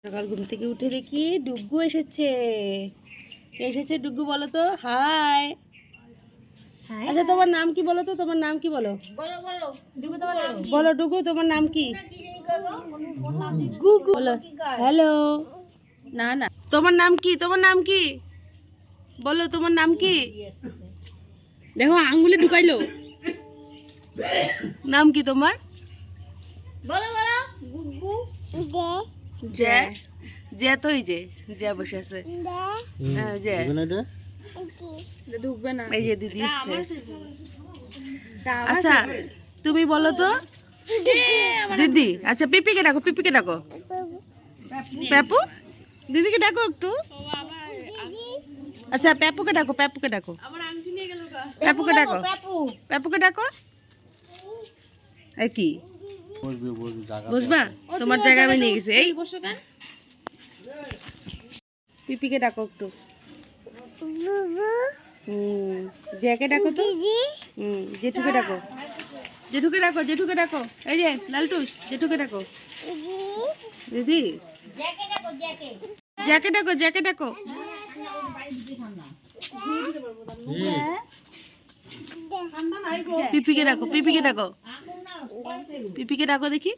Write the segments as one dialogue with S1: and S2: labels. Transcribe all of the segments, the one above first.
S1: সকাল ঘুম থেকে উঠে দেখি ডুগ্গু এসেছে। এসেছে ডুগ্গু, বলো তো হাই। আচ্ছা তোমার নাম কি বলো তো, তোমার নাম কি বলো? বলো ডুগ্গু, তোমার নাম কি? গুগু। বলো হ্যালো। না না, তোমার নাম কি? তোমার নাম কি বলো? তোমার নাম কি? দেখো আঙ্গুলে ঢুকাইলো। নাম কি তোমার? বলো বলো। গুগু। জে জে তো এই যে জে বসে আছে। হ্যাঁ জে ঢুকবে না, এই যে দিদি এসেছে। আচ্ছা তুমি বলো তো দিদি। আচ্ছা পিপিকে ডাকো, পিপিকে ডাকো। পেপু, দিদিকে ডাকো একটু। আচ্ছা পেপুকে ডাকো, পেপুকে ডাকো। পেপুকে ডাকো, পেপুকে ডাকো। এই কি বসবা? তোমার জায়গা আমি নিয়ে গেছি। এই পিপিকে ডাকো একটু। জ্যাকে ডাকো তো। জেঠুকে ডাকো, জেঠুকে ডাকো, জেঠুকে ডাকো। এই যে লালটুস, জেঠুকে ডাকো। দিদি জ্যাকে ডাকো, জ্যাকে ডাকো। পিপিকে ডাকো, পিপিকে ডাকো, পিপিকে ডাকো দেখি।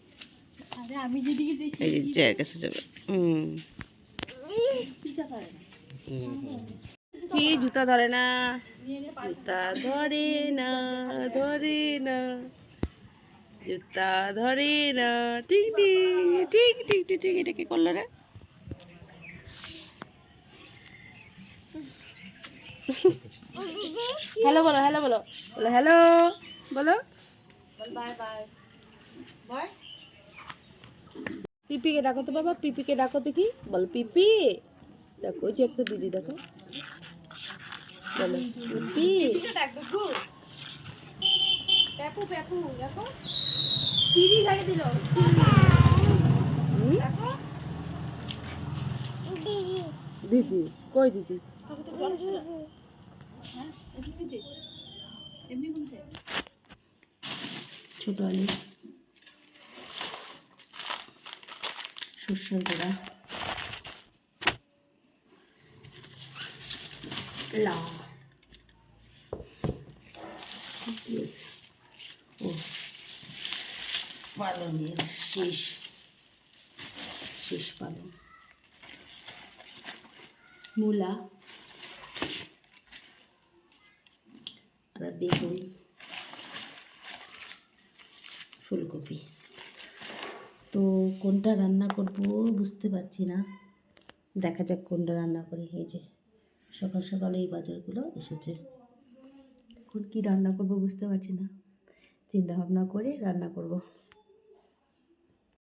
S1: এই যে জ্যার কাছে যাবে। জুতা ধরে না, জুতা ধরে না, ধরে না, জুতা ধরে না। ঠিক ঠিক ঠিক ঠিক ঠিক ঠিক। এটা কি করলো রে? হ্যালো বলো, হ্যালো বলো, বলো হ্যালো বলো। Bye bye bye. পিপিকে ডাকো তো বাবা, পিপিকে ডাকো দেখি। বলো পিপি দেখো, ওই যে একটা দিদি দেখো। বলো পিপি। পেপু পেপু দেখো, সিঁড়ি ঝাড়ি দিল। দিদি কই দিদি? ছোট আলু, সর্ষের গুঁড়া, লাউ, ও পালনের শীষ, শীষ পালন, মূলা আর বেগুন, ফুলকপি। তো কোনটা রান্না করব বুঝতে পারছি না, দেখা যাক কোনটা রান্না করি। এই যে সকাল সকাল এই বাজারগুলো এসেছে, এখন কী রান্না করব বুঝতে পারছি না, চিন্তা ভাবনা করে রান্না করব।